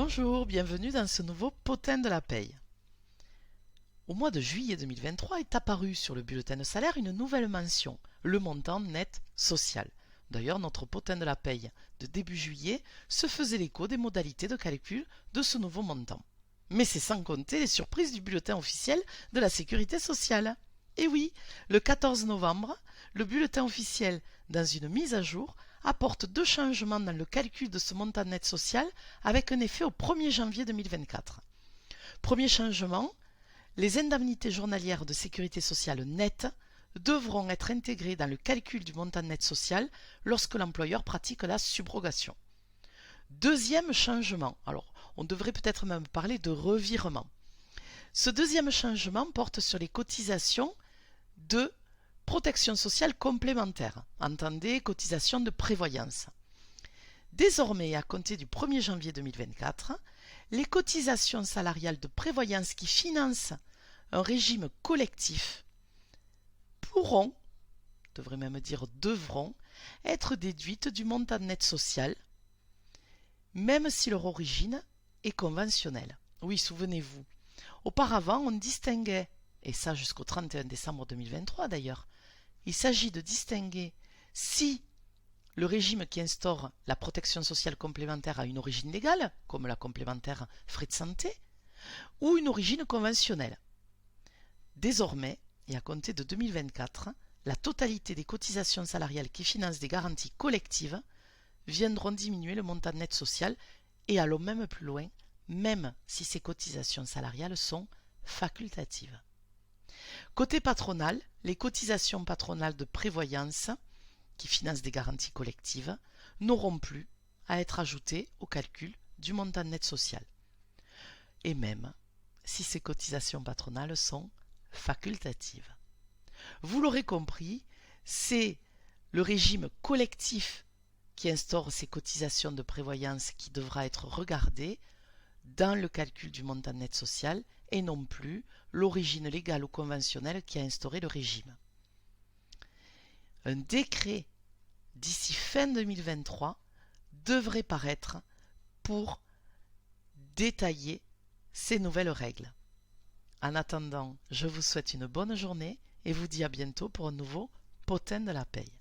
Bonjour, bienvenue dans ce nouveau potin de la paye. Au mois de juillet 2023 est apparue sur le bulletin de salaire une nouvelle mention, le montant net social. D'ailleurs, notre potin de la paye de début juillet se faisait l'écho des modalités de calcul de ce nouveau montant. Mais c'est sans compter les surprises du bulletin officiel de la sécurité sociale. Et oui, le 14 novembre, le bulletin officiel, dans une mise à jour, apporte 2 changements dans le calcul de ce montant net social avec un effet au 1er janvier 2024. Premier changement, les indemnités journalières de sécurité sociale nettes devront être intégrées dans le calcul du montant net social lorsque l'employeur pratique la subrogation. Deuxième changement, alors on devrait peut-être même parler de revirement. Ce deuxième changement porte sur les cotisations de protection sociale complémentaire, entendez cotisation de prévoyance. Désormais, à compter du 1er janvier 2024, les cotisations salariales de prévoyance qui financent un régime collectif pourront, on devrait même dire devront, être déduites du montant net social, même si leur origine est conventionnelle. Oui, souvenez-vous, auparavant on distinguait, et ça jusqu'au 31 décembre 2023 d'ailleurs, il s'agit de distinguer si le régime qui instaure la protection sociale complémentaire a une origine légale, comme la complémentaire frais de santé, ou une origine conventionnelle. Désormais, et à compter de 2024, la totalité des cotisations salariales qui financent des garanties collectives viendront diminuer le montant net social et allons même plus loin, même si ces cotisations salariales sont facultatives. Côté patronal, les cotisations patronales de prévoyance qui financent des garanties collectives n'auront plus à être ajoutées au calcul du montant net social. Et même si ces cotisations patronales sont facultatives. Vous l'aurez compris, c'est le régime collectif qui instaure ces cotisations de prévoyance qui devra être regardé dans le calcul du montant net social et non plus l'origine légale ou conventionnelle qui a instauré le régime. Un décret d'ici fin 2023 devrait paraître pour détailler ces nouvelles règles. En attendant, je vous souhaite une bonne journée et vous dis à bientôt pour un nouveau potin de la paye.